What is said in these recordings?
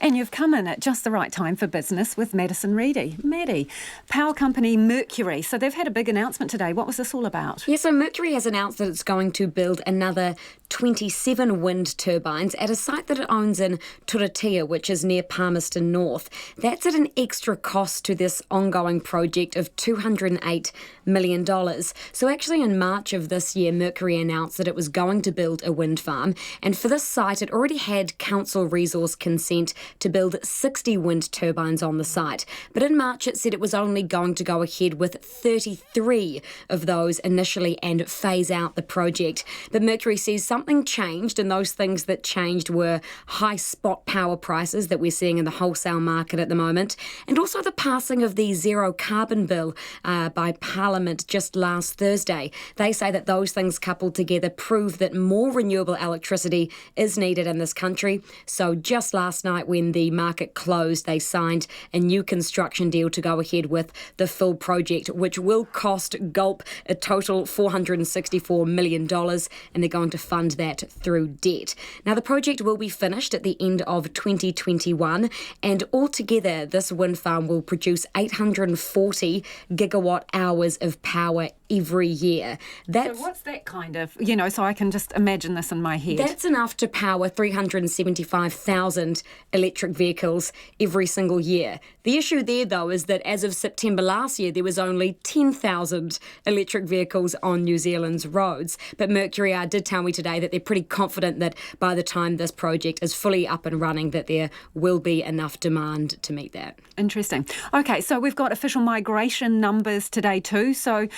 And you've come in at just the right time for business with Madison Reedy. Maddie, power company Mercury. So they've had a big announcement today. What was this all about? Yeah, so Mercury has announced that it's going to build another 27 wind turbines at a site that it owns in Turitea, which is near Palmerston North. That's at an extra cost to this ongoing project of $208 million. So actually in March of this year, Mercury announced that it was going to build a wind farm. And for this site, it already had council resource consent to build 60 wind turbines on the site. But in March, it said it was only going to go ahead with 33 of those initially and phase out the project. But Mercury says something changed, and those things that changed were high spot power prices that we're seeing in the wholesale market at the moment, and also the passing of the zero carbon bill by Parliament just last Thursday. They say that those things coupled together prove that more renewable electricity is needed in this country. So just last night when the market closed, they signed a new construction deal to go ahead with the full project, which will cost Gulp a total $464 million, and they're going to fund that through debt. Now, the project will be finished at the end of 2021, and altogether, this wind farm will produce 840 gigawatt hours of power every year. So what's that kind of, so I can just imagine this in my head. That's enough to power 375,000 electric vehicles every single year. The issue there, though, is that as of September last year, there was only 10,000 electric vehicles on New Zealand's roads. But Mercury did tell me today that they're pretty confident that by the time this project is fully up and running, that there will be enough demand to meet that. Interesting. Okay, so we've got official migration numbers today too. So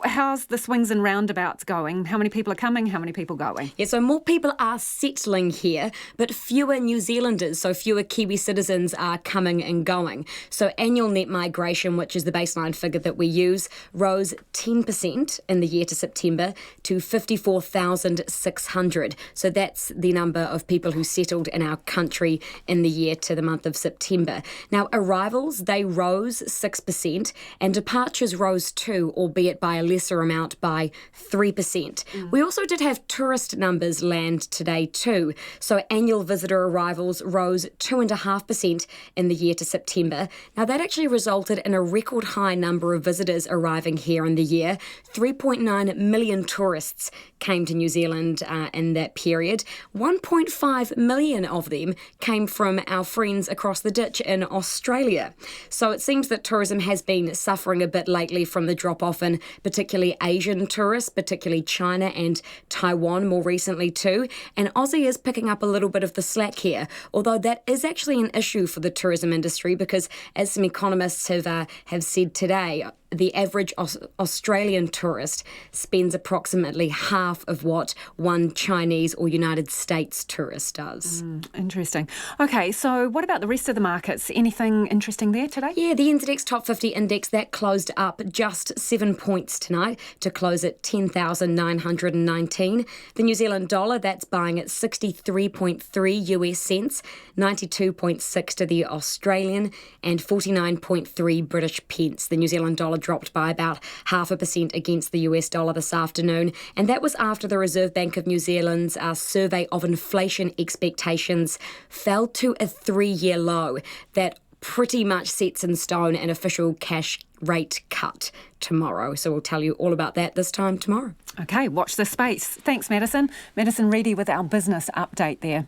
how's the swings and roundabouts going? How many people are coming? How many people going? Yeah, so more people are settling here, but fewer New Zealanders, so fewer Kiwi citizens are coming and going. So annual net migration, which is the baseline figure that we use, rose 10% in the year to September to 54,600. So that's the number of people who settled in our country in the year to the month of September. Now, arrivals, they rose 6% and departures rose too, albeit by a lesser amount, by 3%. We also did have tourist numbers land today too. So annual visitor arrivals rose 2.5% in the year to September. Now, that actually resulted in a record high number of visitors arriving here in the year. 3.9 million tourists came to New Zealand in that period. 1.5 million of them came from our friends across the ditch in Australia. So it seems that tourism has been suffering a bit lately from the drop-off in particularly Asian tourists, particularly China and Taiwan more recently too. And Aussie is picking up a little bit of the slack here, although that is actually an issue for the tourism industry because, as some economists have said today, the average Australian tourist spends approximately half of what one Chinese or United States tourist does. Interesting. Okay, so what about the rest of the markets? Anything interesting there today? Yeah, the NZX Top 50 Index, that closed up just 7 points tonight to close at 10,919. The New Zealand dollar, that's buying at 63.3 US cents, 92.6 to the Australian, and 49.3 British pence. The New Zealand dollar dropped by about 0.5% against the US dollar this afternoon, and that was after the Reserve Bank of New Zealand's survey of inflation expectations fell to a 3-year low. That pretty much sets in stone an official cash rate cut tomorrow. So we'll tell you all about that this time tomorrow. Okay, watch this space. Thanks, Madison. Madison Reedy with our business update there.